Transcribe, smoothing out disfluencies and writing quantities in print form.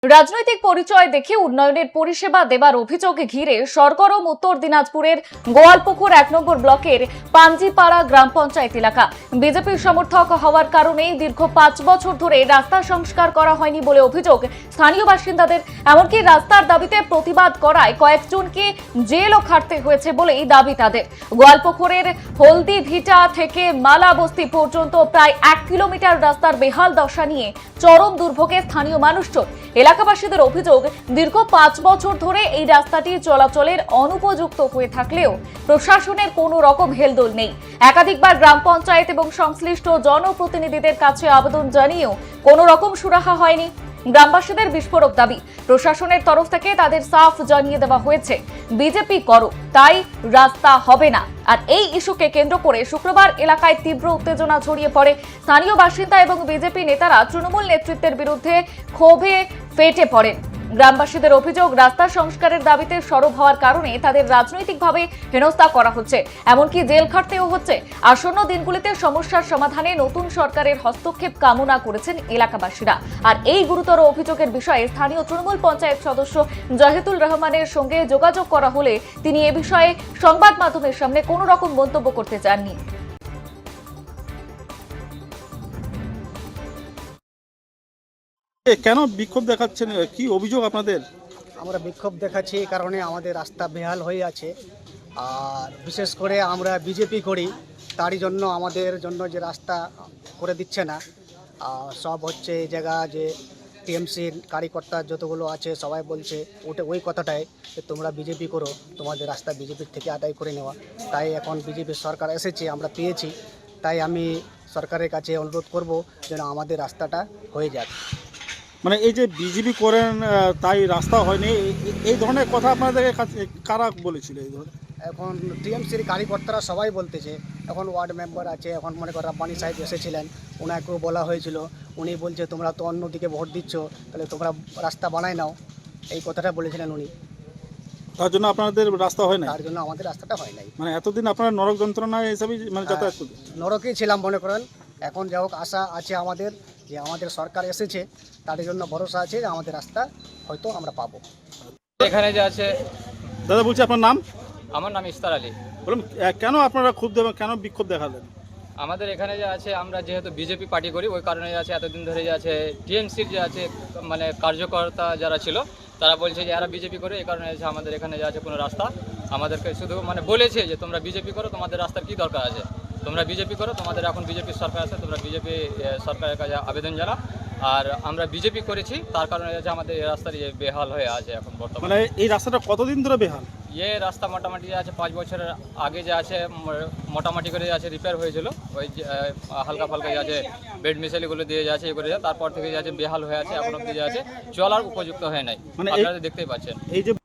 রাজনৈতিক পরিচয় দেখে উন্নয়নের পরিষেবা দেবার অভিযোগে ঘিরে সরগরম উত্তর দিনাজপুরের গোয়ালপুকুর ১ নম্বর ব্লকের পাঞ্জিপাড়া গ্রাম পঞ্চায়েত এলাকা। বিজেপির সমর্থক হওয়ার কারণে দীর্ঘ ৫ বছর ধরে রাস্তা সংস্কার করা হয়নি বলে অভিযোগ স্থানীয় বাসিন্দাদের। এমনকি রাস্তার দাবিতে প্রতিবাদ করায় কয়েকজনকে জেলও খাটতে হয়েছে বলেই দাবি তাদের। গোয়ালপুকুরের হলদি ভিটা থেকে মালা বস্তি পর্যন্ত প্রায় ১ কিলোমিটার রাস্তার বেহাল দশা নিয়ে চরম দুর্ভোগে স্থানীয় মানুষজন। এলাকাবাসীদের অভিযোগ, দীর্ঘ ৫ বছর ধরে এই রাস্তাটি চলাচলের অনুপযুক্ত হয়ে থাকলেও প্রশাসনের কোনো রকম হেলদোল নেই। একাধিকবার গ্রাম পঞ্চায়েত এবং সংশ্লিষ্ট জনপ্রতিনিধিদের কাছে আবেদন জানিয়েও কোনো রকম সুরাহা হয়নি। গ্রামবাসীদের বিস্ফোরক দাবি, প্রশাসনের তরফ থেকে তাদের সাফ জানিয়ে দেওয়া হয়েছে, বিজেপি করো তাই রাস্তা হবে না। আর এই ইস্যুকে কেন্দ্র করে শুক্রবার এলাকায় তীব্র উত্তেজনা ছড়িয়ে পড়ে। স্থানীয় বাসিন্দা এবং বিজেপি নেতারা তৃণমূল নেতৃত্বের বিরুদ্ধে ক্ষোভে ফেটে পড়েন। গ্রামবাসীদের অভিযোগ, রাস্তা সংস্কারের দাবিতে সরব হওয়ার কারণে তাদের রাজনৈতিকভাবে হেনস্থা করা হচ্ছে, এমনকি জেল খাটতেও হচ্ছে। আসন্ন দিনগুলিতে সমস্যার সমাধানে নতুন সরকারের হস্তক্ষেপ কামনা করেছেন এলাকাবাসীরা। আর এই গুরুতর অভিযোগের বিষয়ে স্থানীয় তৃণমূল পঞ্চায়েত সদস্য জাহিদুল রহমানের সঙ্গে যোগাযোগ করা হলে তিনি এ বিষয়ে সংবাদ মাধ্যমের সামনে কোনো রকম মন্তব্য করতে চাননি। কেন বিক্ষোভ দেখাচ্ছেন, কি অভিযোগ আপনাদের? আমরা বিক্ষোভ দেখাচ্ছি এই কারণে আমাদের রাস্তা বেহাল হয়ে আছে, আর বিশেষ করে আমরা বিজেপি করি, তারই জন্য আমাদের জন্য যে রাস্তা করে দিচ্ছে না। সব হচ্ছে এই জায়গা যে টিএমসির কার্যকর্তা যতগুলো আছে সবাই বলছে ওই কথাটাই যে তোমরা বিজেপি করো, তোমাদের রাস্তা বিজেপির থেকে আদায় করে নেওয়া। তাই এখন বিজেপির সরকার এসেছে, আমরা পেয়েছি, তাই আমি সরকারের কাছে অনুরোধ করব যেন আমাদের রাস্তাটা হয়ে যাক। মানে এই যে বিজেপি করেন তাই রাস্তা হয়নি, এই ধরনের কথা আপনাদের কাছে কারা বলেছিল? এই ধরনের এখন টিএমসির কার্যকর্তারা সবাই বলতেছে, এখন ওয়ার্ড মেম্বার আছে, এখন মনে করেন রাব্বানি সাহেব এসেছিলেন, ওনাকেও বলা হয়েছিল, উনি বলছে তোমরা তো অন্যদিকে ভোট দিচ্ছ, তাহলে তোমরা রাস্তা বানাই নাও, এই কথাটা বলেছিলেন উনি। তার জন্য আপনাদের রাস্তা হয় না? তার জন্য আমাদের রাস্তাটা হয় নাই। মানে এতদিন আপনারা নরক যন্ত্রণা হিসাবে মানে যাতায়াত করতেন? নরকেই ছিলাম মনে করেন। এখন যা হোক আশা আছে আমাদের যে আমাদের সরকার এসেছে, তার জন্য ভরসা আছে যে আমাদের রাস্তা হয়তো আমরা পাবো। এখানে যে আছে, দাদা বলছি আপনার নাম? আমার নাম ইস্তার আলী। বলুন কেন আপনারা ক্ষুব্ধ এবং কেন বিক্ষোভ দেখালেন? আমাদের এখানে যে আছে, আমরা যেহেতু বিজেপি পার্টি করি, ওই কারণে যে আছে এতদিন ধরে যে আছে টিএমসির যে আছে মানে কার্যকর্তা যারা ছিল তারা বলছে যে এরা বিজেপি করে, এই কারণে আছে আমাদের এখানে যে আছে কোনো রাস্তা আমাদেরকে শুধু মানে বলেছে যে তোমরা বিজেপি করো, তোমাদের রাস্তার কী দরকার আছে, তোমরা বিজেপি করো, তোমাদের এখন বিজেপির সরকার আছে, তোমরা বিজেপি সরকারের কাছে আবেদন জানাও। আর আমরা বিজেপি করেছি, তার কারণে আছে আমাদের এই রাস্তার বেহাল হয়ে আছে এখন বর্তমানে। মানে এই রাস্তাটা কতদিন ধরে বেহাল? রাস্তা মোটামুটি আছে 5 বছরের আগে যে আছে মোটামুটি করে আছে রিপেয়ার হয়েছিল, ওই হালকা ফালকা যে আছে বেড মিসাইলগুলো দিয়ে যাচ্ছে এ করে তারপর থেকে যে আছে বেহাল হয়ে আছে, এখন অব্দি যে আছে চলার উপযুক্ত হয়ে নাই, মানে আপনারা দেখতেই পাচ্ছেন। এই যে